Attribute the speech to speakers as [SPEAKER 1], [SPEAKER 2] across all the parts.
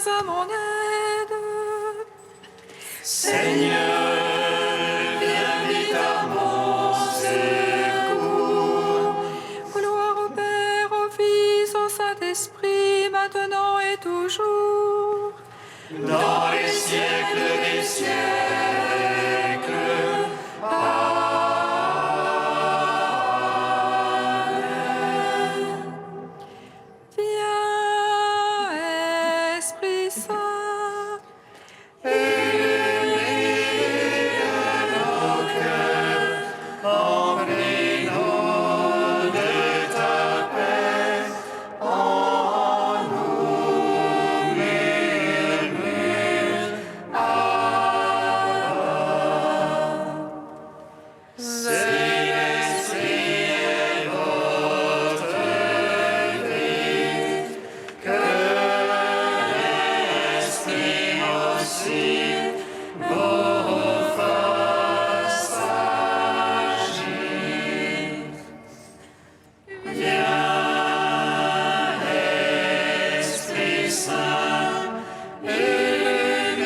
[SPEAKER 1] à mon aide.
[SPEAKER 2] Seigneur, viens vite à mon secours.
[SPEAKER 1] Gloire au Père, au Fils, au Saint-Esprit, maintenant et toujours.
[SPEAKER 2] Dans les siècles des siècles. Amen.
[SPEAKER 1] Viens, Esprit Saint,
[SPEAKER 2] Remplis-nous de ta paix, en nous murmure. Saint-Esprit est votre vie, que l'Esprit aussi vos forces agissent. Viens, Esprit Saint, illumine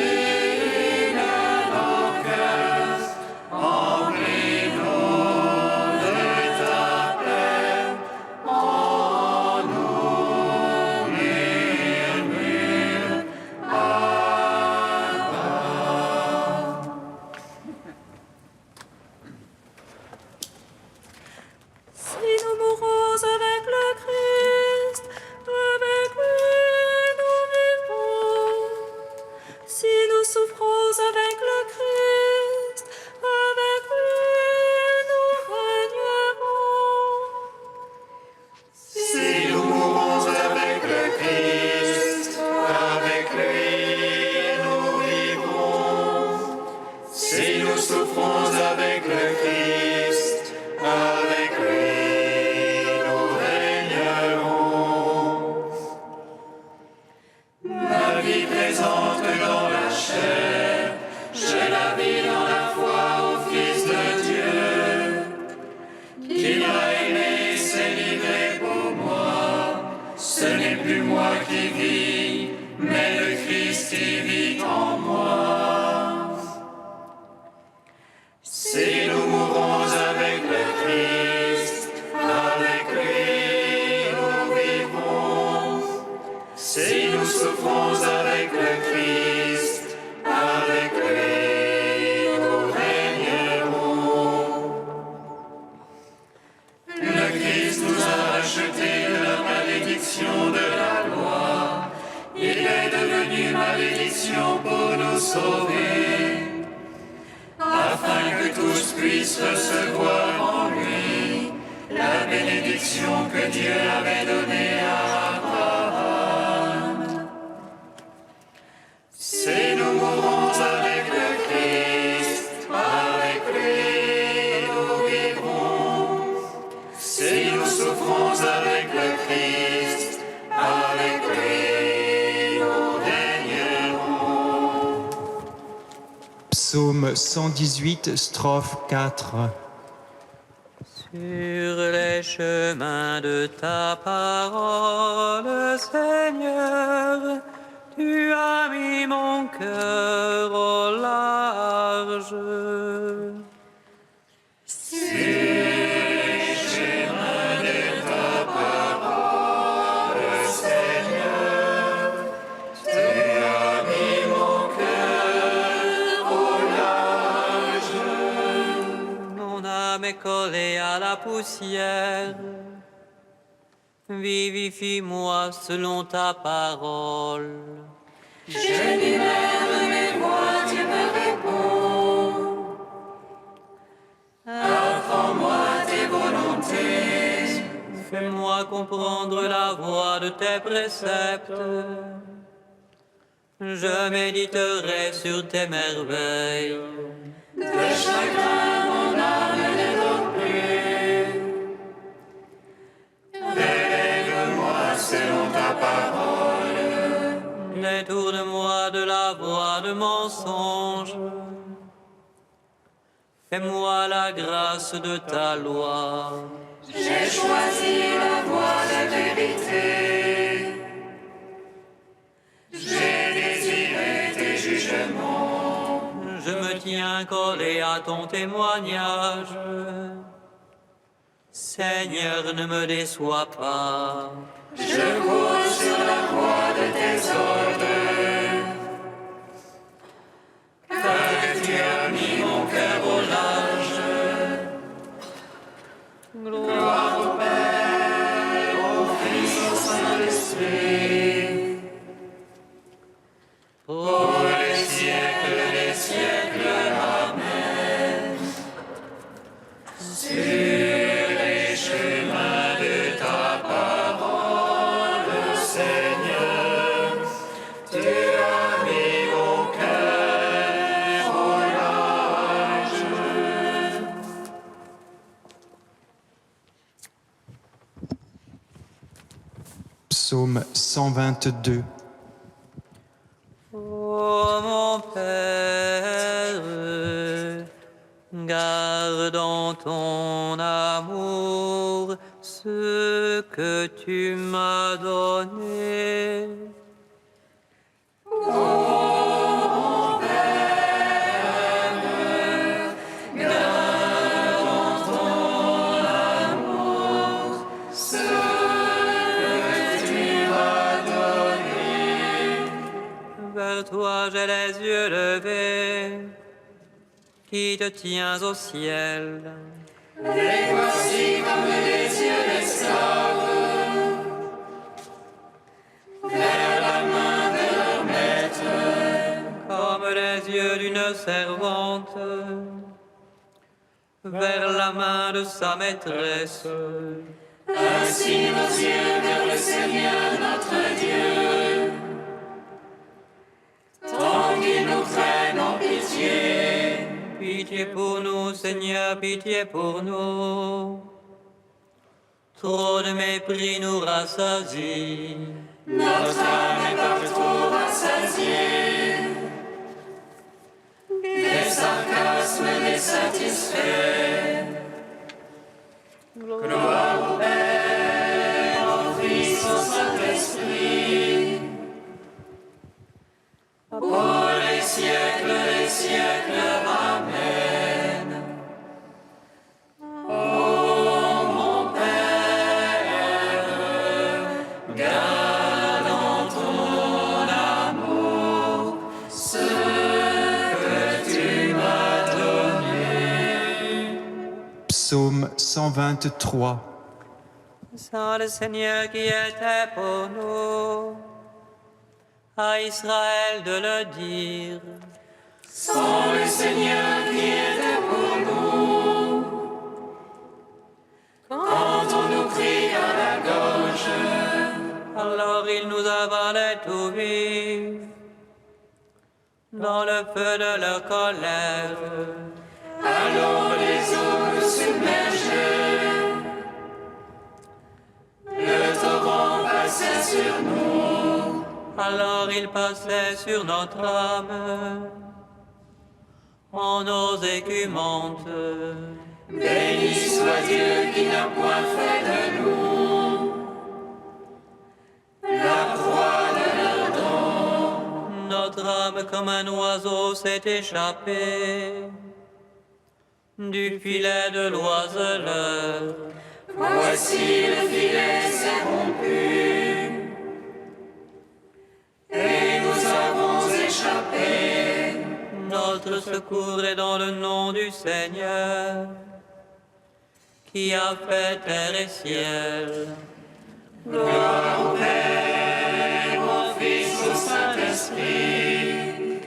[SPEAKER 2] nos cœurs, remplis-nous de ta paix, en nous murmure.
[SPEAKER 1] si nous mourons avec le Christ, avec lui nous vivrons. Si nous souffrons avec le Christ, avec lui nous régnerons.
[SPEAKER 2] Si nous mourons avec le Christ, avec lui nous vivrons. Si nous souffrons avec le Christ, avec lui nous régnerons. Ma vie présente dans la chair, j'ai la vie dans la foi au Fils de Dieu, qui m'a aimé et s'est livré pour moi. Ce n'est plus moi qui vis, mais le Christ qui vit en moi. Si nous mourons avec le Christ, avec lui nous vivrons. Si nous souffrons avec le Christ, avec lui nous régnerons. Le Christ nous a rachetés de la malédiction de la loi. Il est devenu malédiction pour nous sauver, afin que tous puissent recevoir en lui la bénédiction que Dieu avait donnée à Abraham. Si nous mourons avec le Christ, avec lui nous vivrons. Si nous souffrons avec le Christ, avec lui nous régnerons.
[SPEAKER 3] Psaume 118, strophe 4.
[SPEAKER 4] Sur les chemins de ta parole, Seigneur, tu as mis mon cœur au large. Mon âme est collée à la poussière. Vivifie-moi selon ta parole.
[SPEAKER 2] J'énumère mes voix, Dieu me répond. Apprends-moi tes volontés.
[SPEAKER 4] Fais-moi comprendre la voie de tes préceptes. Je méditerai sur tes merveilles.
[SPEAKER 2] De chagrin, mon âme ne dort plus. Délègue-moi selon ta parole.
[SPEAKER 4] Détourne-moi de la voie de mensonge. Fais-moi la grâce de ta loi.
[SPEAKER 2] J'ai choisi la voie de vérité. J'ai désiré tes jugements.
[SPEAKER 4] Je me tiens collé à ton témoignage. Seigneur, ne me déçois pas.
[SPEAKER 2] Je cours sur la voie de tes ordres. Car tu as mis mon cœur au large. Gloire au Père, au Fils, au Saint-Esprit. Pour les siècles des siècles. Amen. Sur les chemins de ta parole, Seigneur, tu as mis mon cœur au large.
[SPEAKER 3] Psaume 122.
[SPEAKER 4] Ô mon Père, garde dans ton amour ce que tu m'as donné. Vers toi j'ai les yeux levés, qui te tiens au ciel.
[SPEAKER 2] Les voici comme les yeux d'esclaves vers la main de leur maître.
[SPEAKER 4] Comme les yeux d'une servante vers la main de sa maîtresse.
[SPEAKER 2] Ainsi nos yeux vers le Seigneur notre Dieu, tant qu'il nous traîne en pitié.
[SPEAKER 4] Pitié pour nous, Seigneur, pitié pour nous. Trop de mépris nous rassasie.
[SPEAKER 2] Notre âme est par trop rassasiée. Des sarcasmes désatisfaits. Gloire au Père, au Fils, au Saint-Esprit. Pour les siècles des siècles. Amen. Ô mon Père, garde en ton amour ce que tu m'as donné.
[SPEAKER 3] Psaume 123.
[SPEAKER 4] Saint le Seigneur qui était pour nous, à Israël de le dire.
[SPEAKER 2] Sans le Seigneur qui était pour nous, quand on nous crie à la gorge,
[SPEAKER 4] Alors il nous avalait tout vif dans le feu de leur colère.
[SPEAKER 2] alors les eaux nous submergeaient. Le torrent passait sur nous.
[SPEAKER 4] Alors il passait sur notre âme en eaux écumantes.
[SPEAKER 2] Béni soit Dieu qui n'a point fait de nous la proie de leur don.
[SPEAKER 4] Notre âme comme un oiseau s'est échappée du filet de l'oiseleur.
[SPEAKER 2] Voici le filet s'est rompu et nous avons échappé.
[SPEAKER 4] Notre secours est dans le nom du Seigneur, qui a fait terre et ciel.
[SPEAKER 2] Gloire au Père, au Fils, au Saint-Esprit,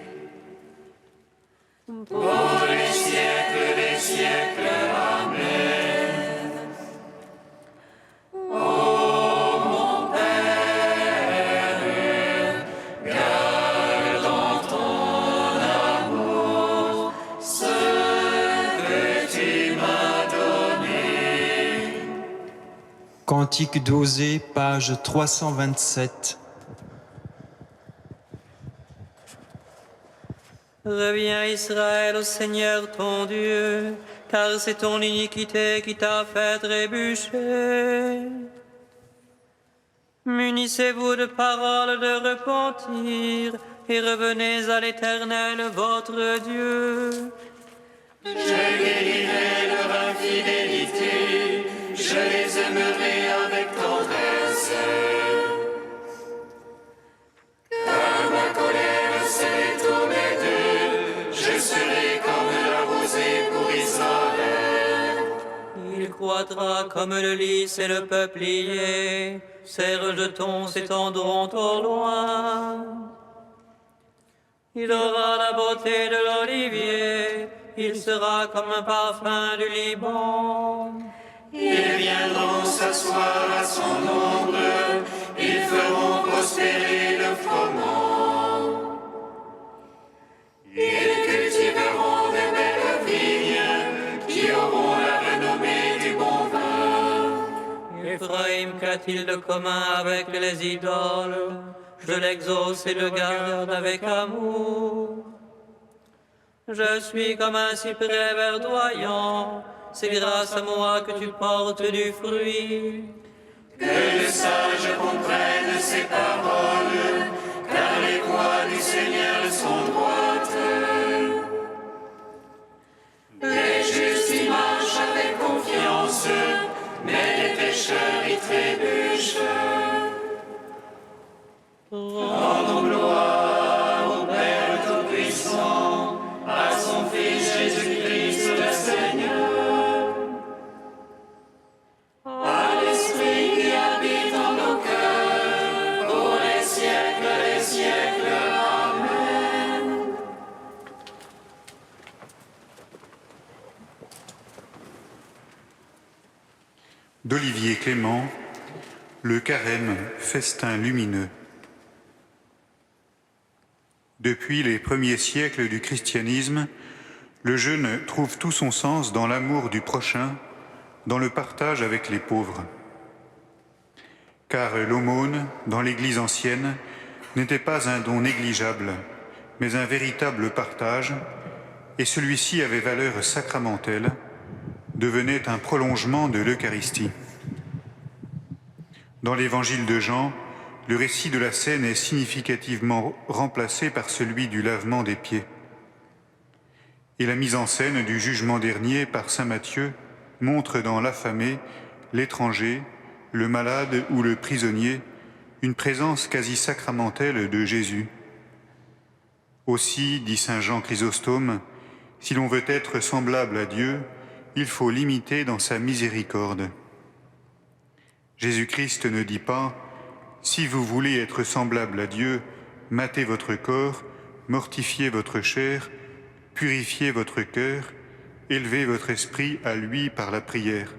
[SPEAKER 2] pour les siècles des siècles. Amen. Ô mon Père, garde en ton amour ce que tu m'as donné.
[SPEAKER 3] Cantique d'Osée, page 327.
[SPEAKER 4] Reviens Israël au Seigneur ton Dieu, car c'est ton iniquité qui t'a fait trébucher. Munissez-vous de paroles de repentir et revenez à l'Éternel votre Dieu.
[SPEAKER 2] Je guérirai leur infidélité, je les aimerai avec tendresse. Car ma colère s'est détournée d'eux, je serai comme la rosée pour Israël.
[SPEAKER 4] Il croîtra comme le lys et le peuplier, ses rejetons s'étendront au loin. Il aura la beauté de l'olivier, il sera comme un parfum du Liban.
[SPEAKER 2] Ils viendront s'asseoir à son ombre, ils feront prospérer le froment. Ils cultiveront de belles vignes qui auront la renommée du bon vin.
[SPEAKER 4] Éphraïm, qu'a-t-il de commun avec les idoles? Je l'exauce et le garde avec amour. Je suis comme un cyprès verdoyant, c'est grâce à moi que tu portes du fruit.
[SPEAKER 2] Que le sage comprenne ces paroles, car les voies du Seigneur sont droites. Les justes y marchent avec confiance, mais les pécheurs y trébuchent. Rendons gloire au Père Tout-Puissant, à son Fils Jésus-Christ le Seigneur, à l'Esprit qui habite en nos cœurs, pour les siècles des siècles. Amen.
[SPEAKER 5] D'Olivier Clément, le carême, festin lumineux. Depuis les premiers siècles du christianisme, le jeûne trouve tout son sens dans l'amour du prochain, dans le partage avec les pauvres. Car l'aumône, dans l'Église ancienne, n'était pas un don négligeable, mais un véritable partage, et celui-ci avait valeur sacramentelle, devenait un prolongement de l'Eucharistie. Dans l'Évangile de Jean, le récit de la scène est significativement remplacé par celui du lavement des pieds. Et la mise en scène du jugement dernier par saint Matthieu montre dans l'affamé, l'étranger, le malade ou le prisonnier une présence quasi sacramentelle de Jésus. Aussi, dit saint Jean Chrysostome, si l'on veut être semblable à Dieu, il faut l'imiter dans sa miséricorde. Jésus-Christ ne dit pas « Si vous voulez être semblable à Dieu, matez votre corps, mortifiez votre chair, purifiez votre cœur, élevez votre esprit à lui par la prière. »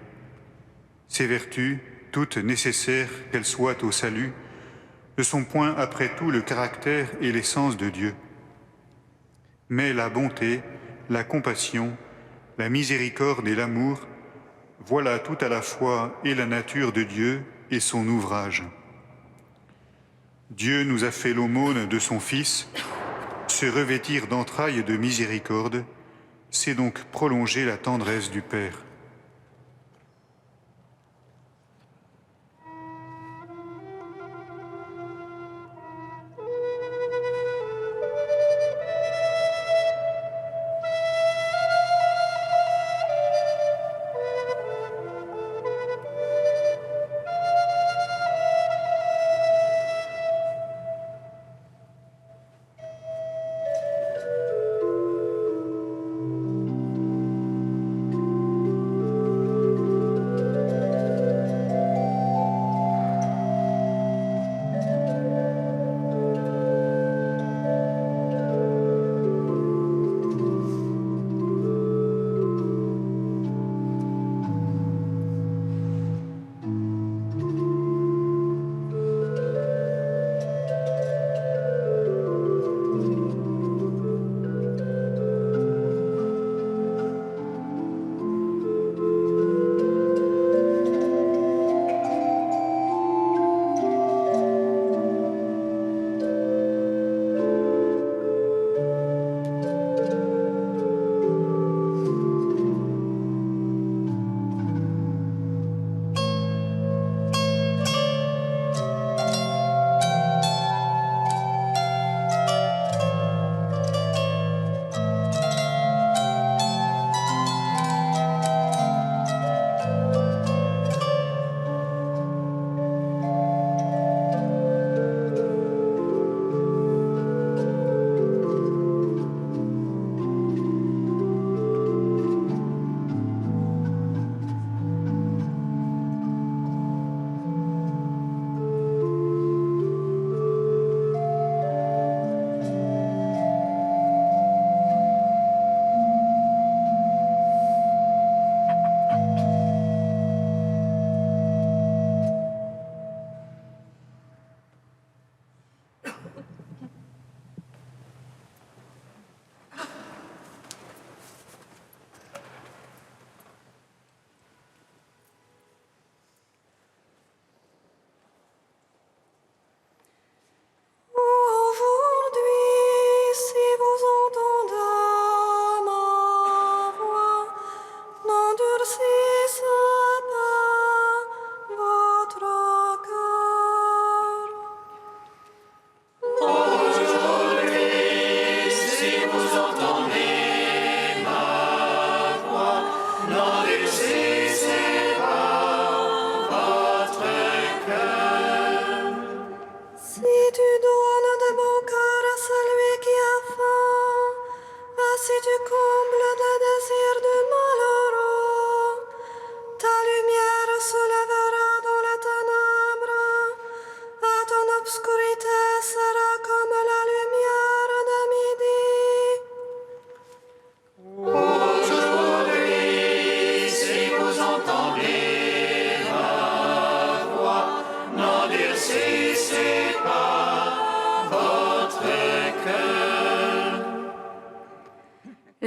[SPEAKER 5] Ces vertus, toutes nécessaires qu'elles soient au salut, ne sont point après tout le caractère et l'essence de Dieu. Mais la bonté, la compassion, la miséricorde et l'amour, voilà tout à la fois et la nature de Dieu et son ouvrage. Dieu nous a fait l'aumône de son Fils. Se revêtir d'entrailles de miséricorde, c'est donc prolonger la tendresse du Père.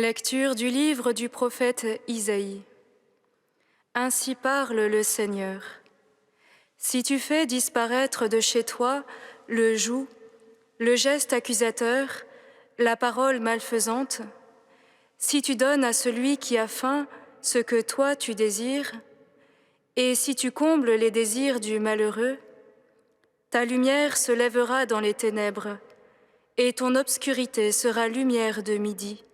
[SPEAKER 6] Lecture du livre du prophète Isaïe. Ainsi parle le Seigneur. Si tu fais disparaître de chez toi le joug, le geste accusateur, la parole malfaisante, si tu donnes à celui qui a faim ce que toi tu désires, et si tu combles les désirs du malheureux, ta lumière se lèvera dans les ténèbres, et ton obscurité sera lumière de midi.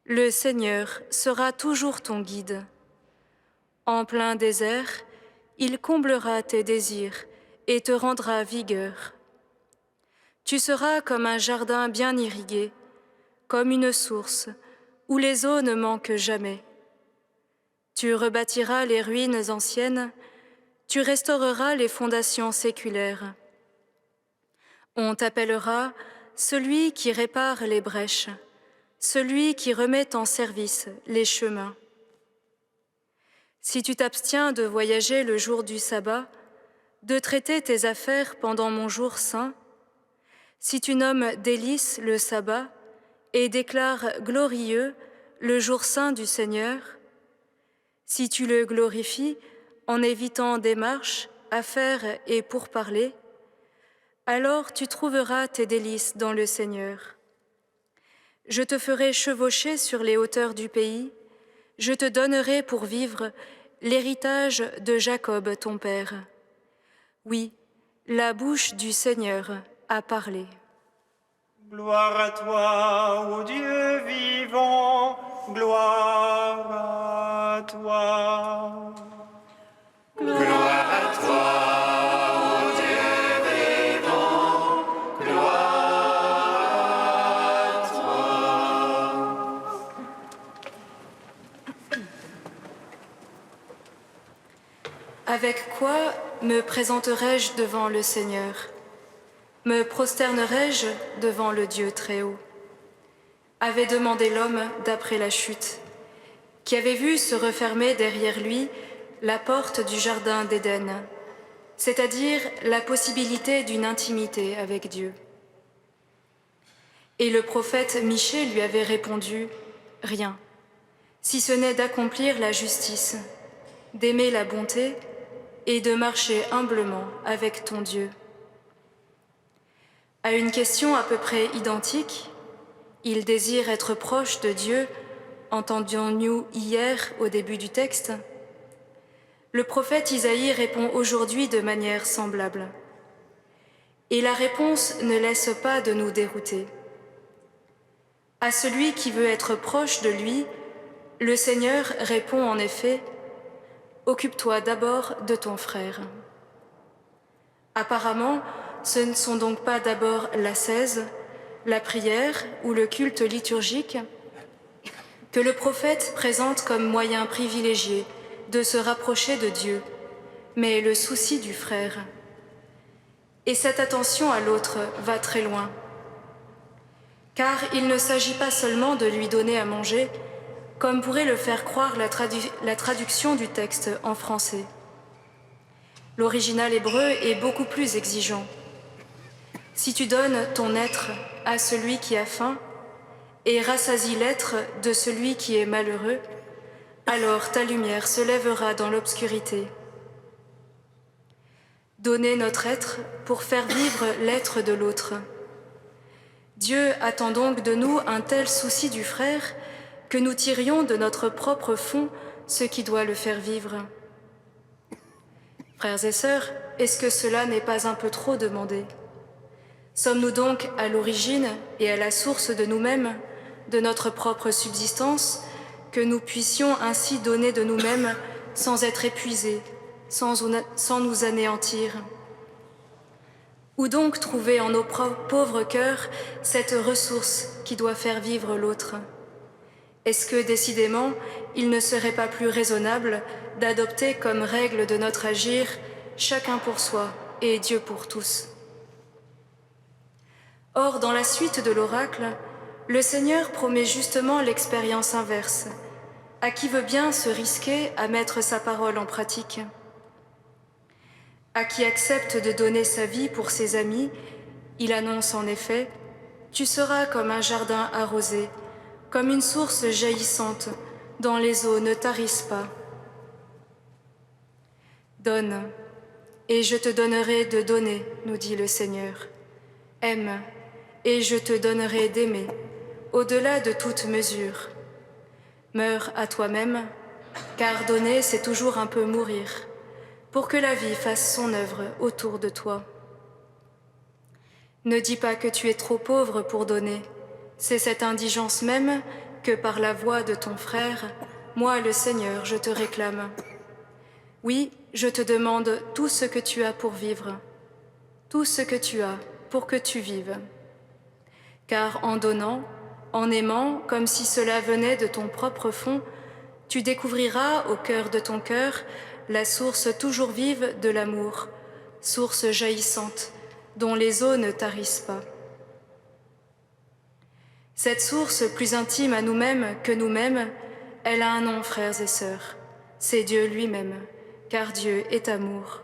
[SPEAKER 6] Le Seigneur sera toujours ton guide. En plein désert, il comblera tes désirs et te rendra vigueur. Tu seras comme un jardin bien irrigué, comme une source où les eaux ne manquent jamais. Tu rebâtiras les ruines anciennes, tu restaureras les fondations séculaires. On t'appellera celui qui répare les brèches, celui qui remet en service les chemins. Si tu t'abstiens de voyager le jour du sabbat, de traiter tes affaires pendant mon jour saint, si tu nommes délice le sabbat et déclares glorieux le jour saint du Seigneur, si tu le glorifies en évitant démarches, affaires et pourparlers, alors tu trouveras tes délices dans le Seigneur. Je te ferai chevaucher sur les hauteurs du pays, je te donnerai pour vivre l'héritage de Jacob ton père. Oui, la bouche du Seigneur a parlé.
[SPEAKER 7] Gloire à toi, ô Dieu vivant, gloire à toi.
[SPEAKER 2] Gloire à toi, ô Dieu vivant, gloire à toi.
[SPEAKER 6] Avec quoi me présenterai-je devant le Seigneur? Me prosternerai-je devant le Dieu Très-Haut? Avait demandé l'homme d'après la chute, qui avait vu se refermer derrière lui la porte du jardin d'Éden, c'est-à-dire la possibilité d'une intimité avec Dieu. Et le prophète Michée lui avait répondu « Rien, si ce n'est d'accomplir la justice, d'aimer la bonté et de marcher humblement avec ton Dieu. » À une question à peu près identique, il désire être proche de Dieu, entendions-nous hier au début du texte, le prophète Isaïe répond aujourd'hui de manière semblable. Et la réponse ne laisse pas de nous dérouter. À celui qui veut être proche de lui, le Seigneur répond en effet « Occupe-toi d'abord de ton frère ». Apparemment, ce ne sont donc pas d'abord l'ascèse, la prière ou le culte liturgique que le prophète présente comme moyen privilégié de se rapprocher de Dieu, mais le souci du frère. Et cette attention à l'autre va très loin, car il ne s'agit pas seulement de lui donner à manger, comme pourrait le faire croire la traduction du texte en français. L'original hébreu est beaucoup plus exigeant. Si tu donnes ton être à celui qui a faim et rassasies l'être de celui qui est malheureux, alors ta lumière se lèvera dans l'obscurité. Donner notre être pour faire vivre l'être de l'autre. Dieu attend donc de nous un tel souci du frère que nous tirions de notre propre fond ce qui doit le faire vivre. Frères et sœurs, est-ce que cela n'est pas un peu trop demandé? Sommes-nous donc à l'origine et à la source de nous-mêmes, de notre propre subsistance, que nous puissions ainsi donner de nous-mêmes sans être épuisés, sans nous anéantir? Où donc trouver en nos pauvres cœurs cette ressource qui doit faire vivre l'autre? Est-ce que décidément, il ne serait pas plus raisonnable d'adopter comme règle de notre agir chacun pour soi et Dieu pour tous? Or, dans la suite de l'oracle, le Seigneur promet justement l'expérience inverse, à qui veut bien se risquer à mettre sa parole en pratique. À qui accepte de donner sa vie pour ses amis, il annonce en effet « Tu seras comme un jardin arrosé, comme une source jaillissante dont les eaux ne tarissent pas. Donne, et je te donnerai de donner, nous dit le Seigneur. Aime, et je te donnerai d'aimer, au-delà de toute mesure. Meurs à toi-même, car donner, c'est toujours un peu mourir, pour que la vie fasse son œuvre autour de toi. Ne dis pas que tu es trop pauvre pour donner. C'est cette indigence même que par la voix de ton frère, moi le Seigneur, je te réclame. Oui, je te demande tout ce que tu as pour vivre, tout ce que tu as pour que tu vives. Car en donnant, en aimant, comme si cela venait de ton propre fond, tu découvriras au cœur de ton cœur la source toujours vive de l'amour, source jaillissante, dont les eaux ne tarissent pas. Cette source plus intime à nous-mêmes que nous-mêmes, elle a un nom, frères et sœurs, c'est Dieu lui-même, car Dieu est amour.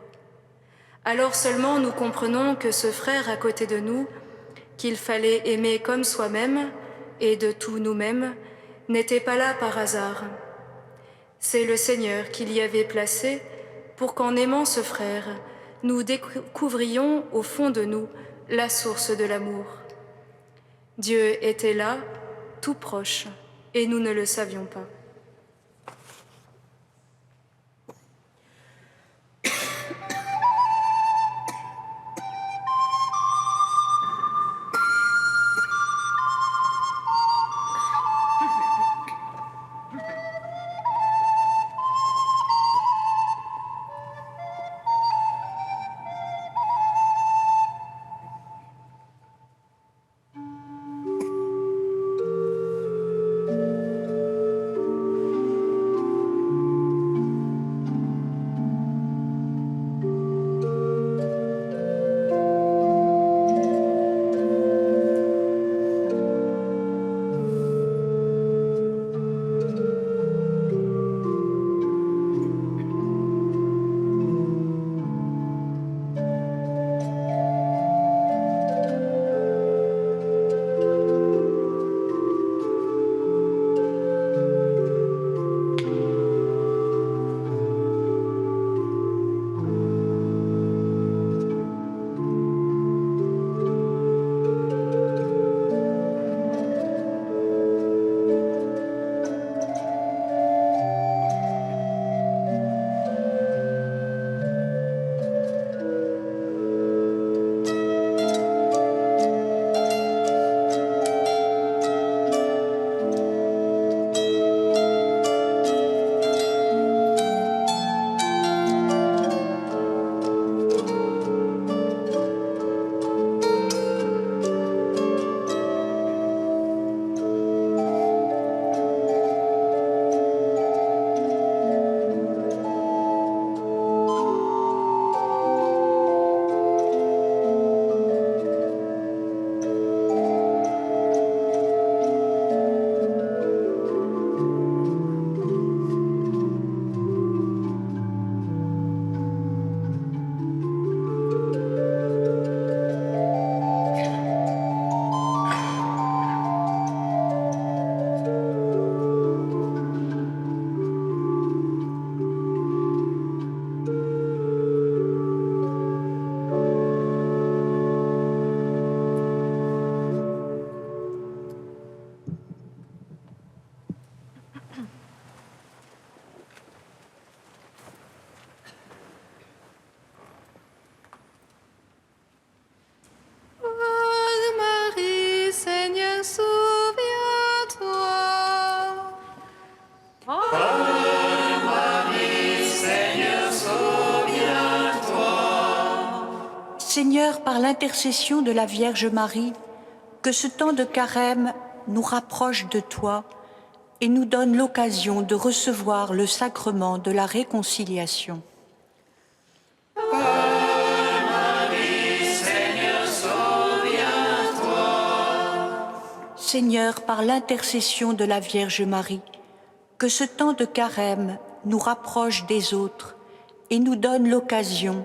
[SPEAKER 6] Alors seulement nous comprenons que ce frère à côté de nous, qu'il fallait aimer comme soi-même et de tout nous-mêmes, n'était pas là par hasard. C'est le Seigneur qui l'y avait placé pour qu'en aimant ce frère, nous découvrions au fond de nous la source de l'amour. Dieu était là, tout proche, et nous ne le savions pas.
[SPEAKER 8] Seigneur, par l'intercession de la Vierge Marie, que ce temps de carême nous rapproche de toi et nous donne l'occasion de recevoir le sacrement de la réconciliation. Seigneur, par l'intercession de la Vierge Marie, que ce temps de carême nous rapproche des autres et nous donne l'occasion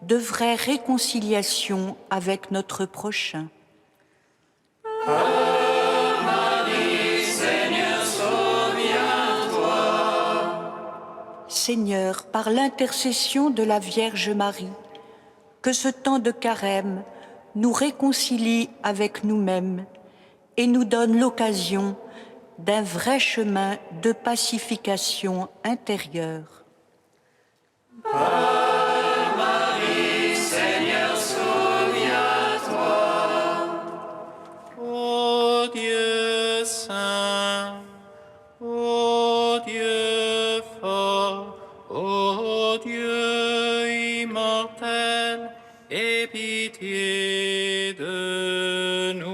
[SPEAKER 8] de vraie réconciliation avec notre prochain.
[SPEAKER 2] Marie,
[SPEAKER 8] Seigneur, par l'intercession de la Vierge Marie, que ce temps de carême nous réconcilie avec nous-mêmes et nous donne l'occasion d'un vrai chemin de pacification intérieure.
[SPEAKER 2] Marie, Seigneur, souviens-toi.
[SPEAKER 7] Ô Dieu saint, ô Dieu fort, ô Dieu immortel, aie pitié de nous.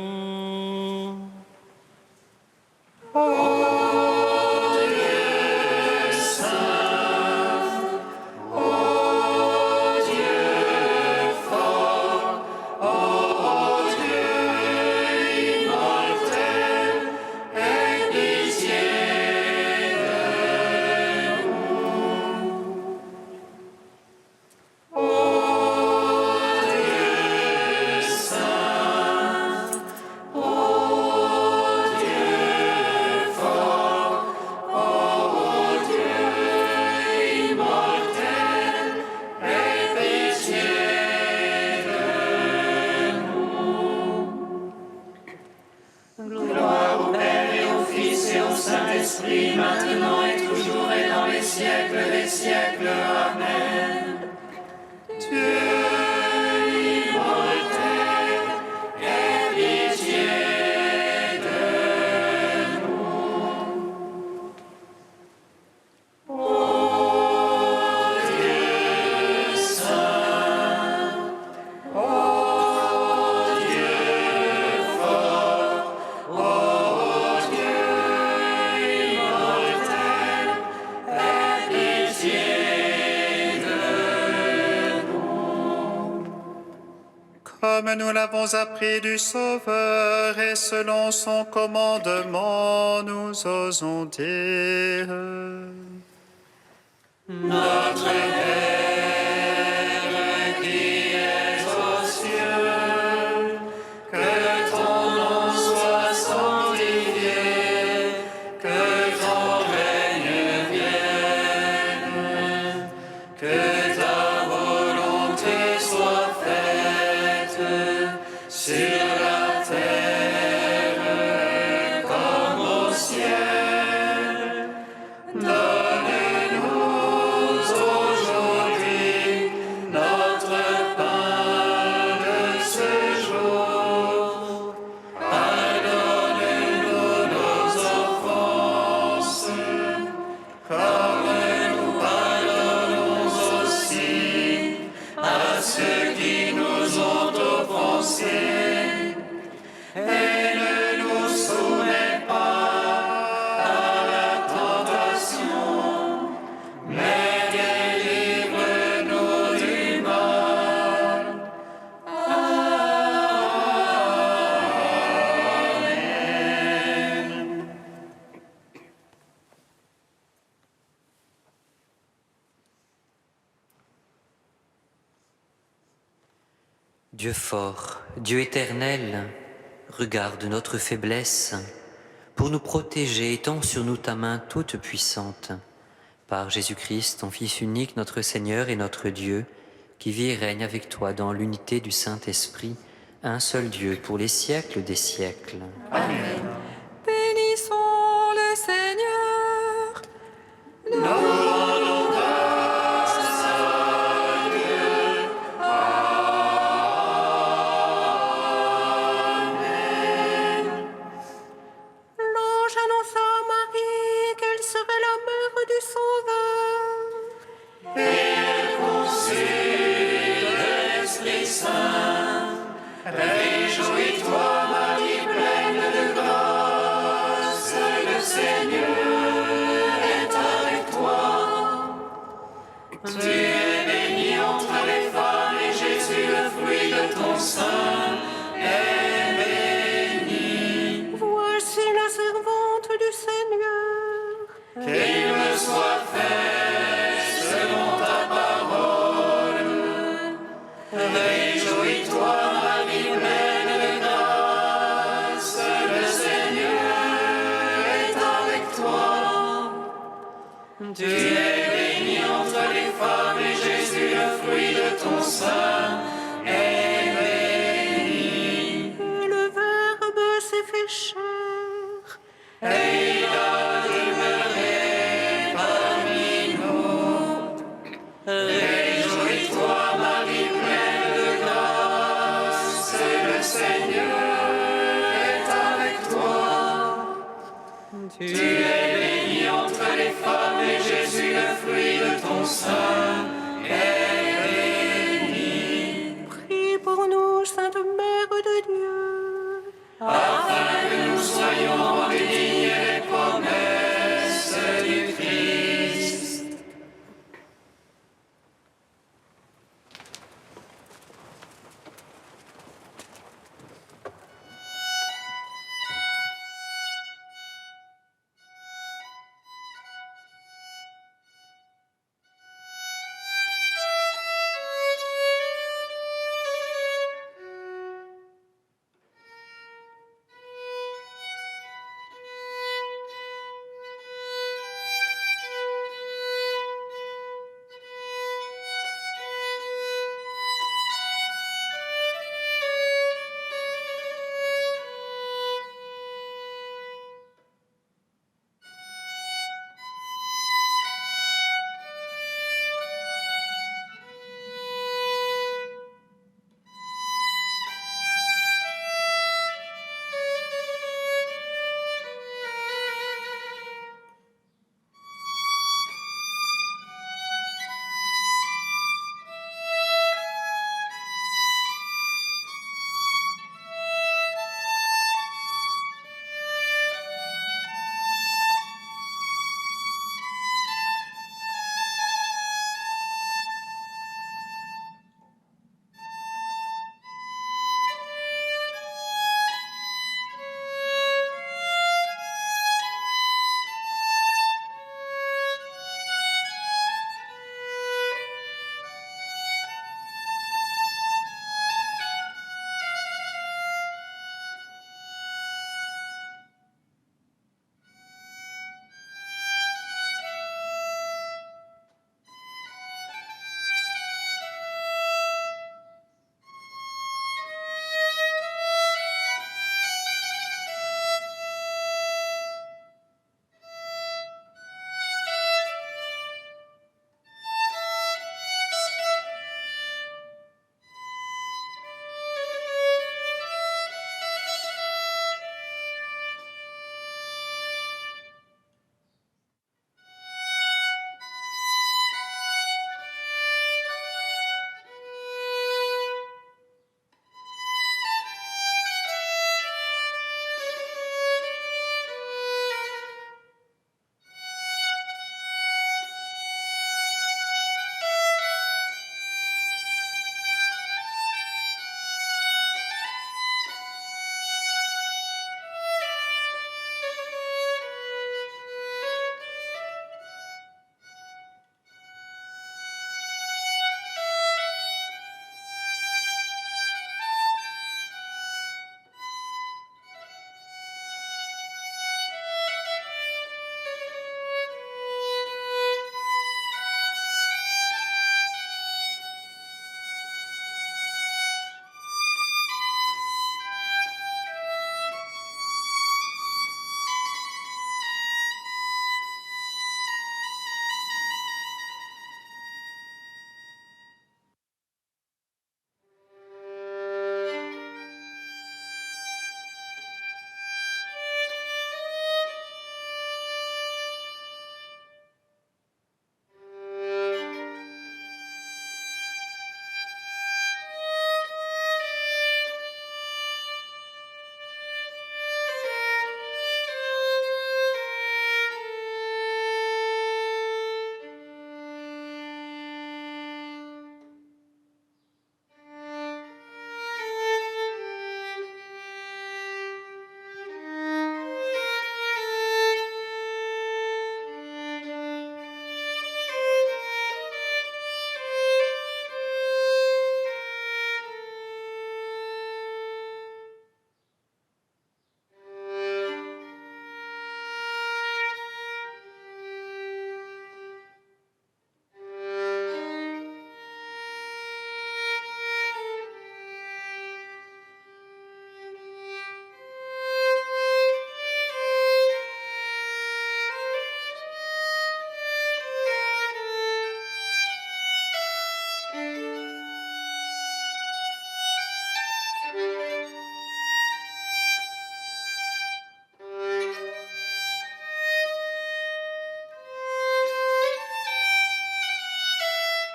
[SPEAKER 2] Saint-Esprit, maintenant et toujours et dans les siècles des siècles. Amen. Dieu immortel, aie pitié de nous. Ô Dieu saint, ô Dieu fort, ô Dieu immortel, aie pitié de nous.
[SPEAKER 7] Comme nous l'avons appris du Sauveur et selon son commandement, nous osons dire:
[SPEAKER 2] Notre Père qui es aux cieux, que ton nom soit sanctifié, que ton règne vienne, que ta volonté soit faite sur la terre comme au ciel. Donne-nous aujourd'hui notre pain de ce jour. Pardonne-nous nos offenses, comme nous pardonnons aussi à ceux qui nous ont offensés. Et ne nous soumets pas à la tentation, mais délivre-nous du mal. Amen.
[SPEAKER 9] Dieu fort, Dieu éternel, regarde notre faiblesse pour nous protéger, étends sur nous ta main toute puissante. Par Jésus-Christ, ton Fils unique, notre Seigneur et notre Dieu, qui vit et règne avec toi dans l'unité du Saint-Esprit, un seul Dieu pour les siècles des siècles.
[SPEAKER 1] Bénissons le Seigneur.
[SPEAKER 8] L'ange annonça à Marie qu'elle serait la mère du Sauveur.
[SPEAKER 2] L'Esprit Saint, réjouis-toi, Marie pleine de grâce, le Seigneur est avec toi. Tu es bénie entre les femmes et Jésus, le fruit de ton sein, est béni.
[SPEAKER 8] Voici la servante du Seigneur.
[SPEAKER 2] Qu'il me soit fait selon ta parole. Réjouis-toi, Marie pleine de grâce, le Seigneur est avec toi. Tu es bénie sein est béni.
[SPEAKER 8] Et le Verbe s'est fait chair.
[SPEAKER 2] Et il a demeuré parmi nous. Réjouis-toi, Marie pleine de grâce, le Seigneur est avec toi. Tu es bénie entre les femmes et Jésus, le fruit de ton sein, est béni.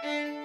[SPEAKER 2] Amen.